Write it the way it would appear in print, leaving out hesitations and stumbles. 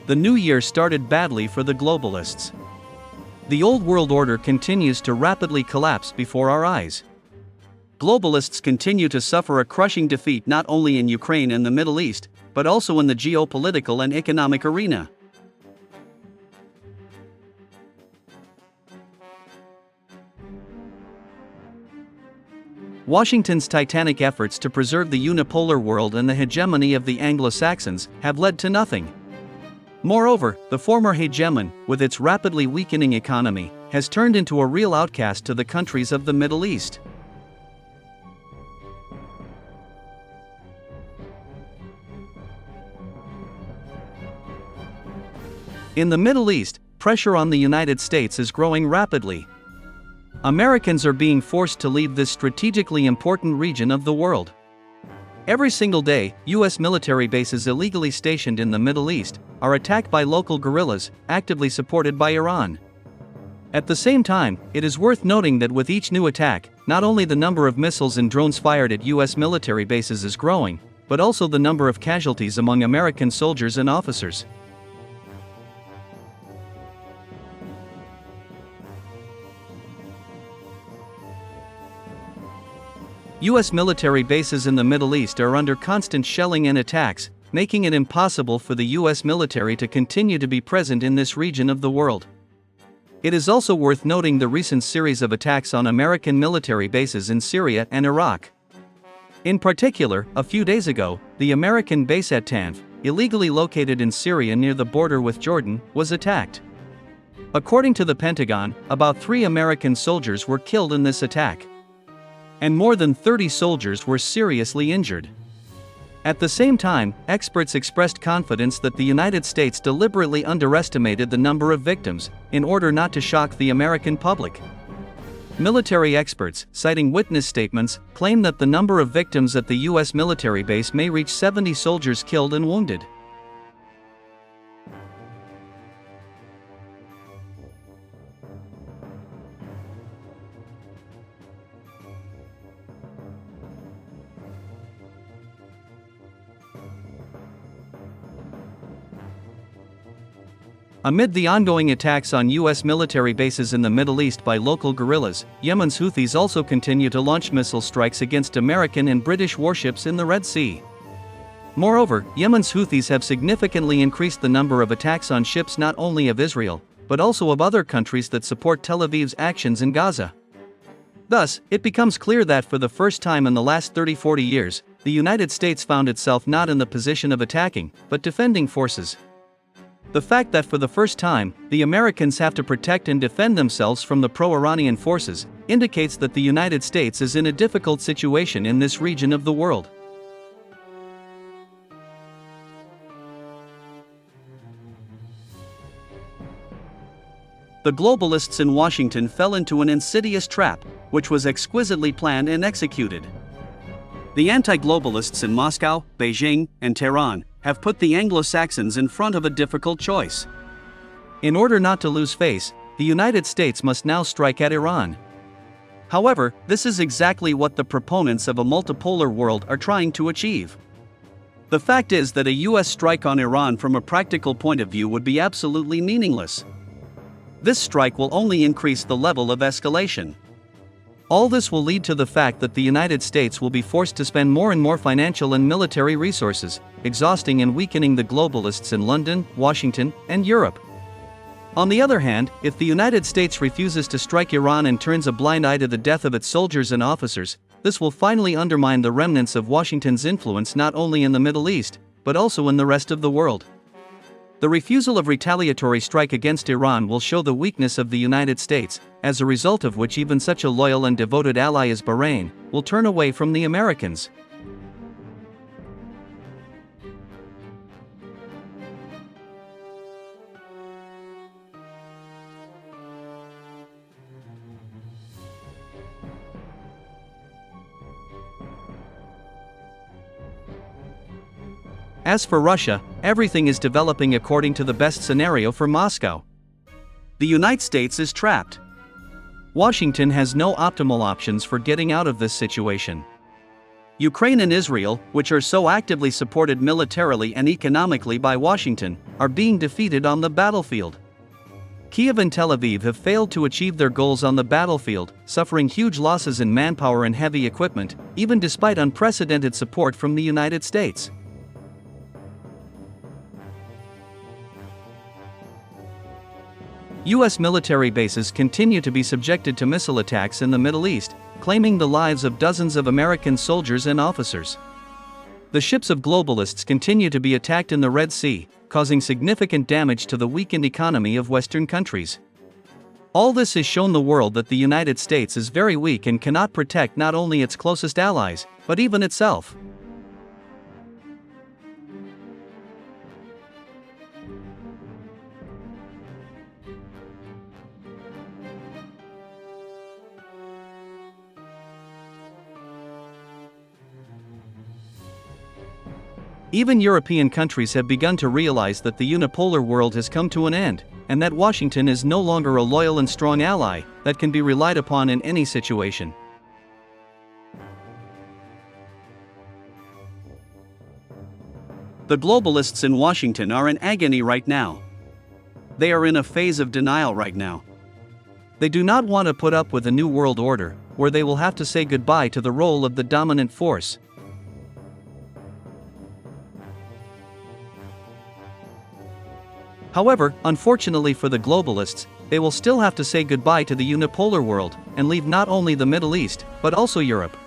The new year started badly for the globalists. The old world order continues to rapidly collapse before our eyes. Globalists continue to suffer a crushing defeat not only in Ukraine and the Middle East, but also in the geopolitical and economic arena. Washington's titanic efforts to preserve the unipolar world and the hegemony of the Anglo-Saxons have led to nothing. Moreover, the former hegemon, with its rapidly weakening economy, has turned into a real outcast to the countries of the Middle East. In the Middle East, pressure on the United States is growing rapidly. Americans are being forced to leave this strategically important region of the world. Every single day, U.S. military bases illegally stationed in the Middle East are attacked by local guerrillas, actively supported by Iran. At the same time, it is worth noting that with each new attack, not only the number of missiles and drones fired at U.S. military bases is growing, but also the number of casualties among American soldiers and officers. U.S. military bases in the Middle East are under constant shelling and attacks, making it impossible for the U.S. military to continue to be present in this region of the world. It is also worth noting the recent series of attacks on American military bases in Syria and Iraq. In particular, a few days ago, the American base at Tanf, illegally located in Syria near the border with Jordan, was attacked. According to the Pentagon, about 3 American soldiers were killed in this attack, and more than 30 soldiers were seriously injured. At the same time, experts expressed confidence that the United States deliberately underestimated the number of victims, in order not to shock the American public. Military experts, citing witness statements, claim that the number of victims at the U.S. military base may reach 70 soldiers killed and wounded. Amid the ongoing attacks on U.S. military bases in the Middle East by local guerrillas, Yemen's Houthis also continue to launch missile strikes against American and British warships in the Red Sea. Moreover, Yemen's Houthis have significantly increased the number of attacks on ships not only of Israel, but also of other countries that support Tel Aviv's actions in Gaza. Thus, it becomes clear that for the first time in the last 30-40 years, the United States found itself not in the position of attacking, but defending forces. The fact that for the first time, the Americans have to protect and defend themselves from the pro-Iranian forces, indicates that the United States is in a difficult situation in this region of the world. The globalists in Washington fell into an insidious trap, which was exquisitely planned and executed. The anti-globalists in Moscow, Beijing, and Tehran have put the Anglo-Saxons in front of a difficult choice. In order not to lose face, the United States must now strike at Iran. However, this is exactly what the proponents of a multipolar world are trying to achieve. The fact is that a US strike on Iran from a practical point of view would be absolutely meaningless. This strike will only increase the level of escalation. All this will lead to the fact that the United States will be forced to spend more and more financial and military resources, exhausting and weakening the globalists in London, Washington, and Europe. On the other hand, if the United States refuses to strike Iran and turns a blind eye to the death of its soldiers and officers, this will finally undermine the remnants of Washington's influence not only in the Middle East, but also in the rest of the world. The refusal of retaliatory strike against Iran will show the weakness of the United States, as a result of which even such a loyal and devoted ally as Bahrain will turn away from the Americans. As for Russia, everything is developing according to the best scenario for Moscow. The United States is trapped. Washington has no optimal options for getting out of this situation. Ukraine and Israel, which are so actively supported militarily and economically by Washington, are being defeated on the battlefield. Kiev and Tel Aviv have failed to achieve their goals on the battlefield, suffering huge losses in manpower and heavy equipment, even despite unprecedented support from the United States. U.S. military bases continue to be subjected to missile attacks in the Middle East, claiming the lives of dozens of American soldiers and officers. The ships of globalists continue to be attacked in the Red Sea, causing significant damage to the weakened economy of Western countries. All this has shown the world that the United States is very weak and cannot protect not only its closest allies, but even itself. Even European countries have begun to realize that the unipolar world has come to an end, and that Washington is no longer a loyal and strong ally that can be relied upon in any situation. The globalists in Washington are in agony right now. They are in a phase of denial right now. They do not want to put up with a new world order, where they will have to say goodbye to the role of the dominant force. However, unfortunately for the globalists, they will still have to say goodbye to the unipolar world, and leave not only the Middle East, but also Europe.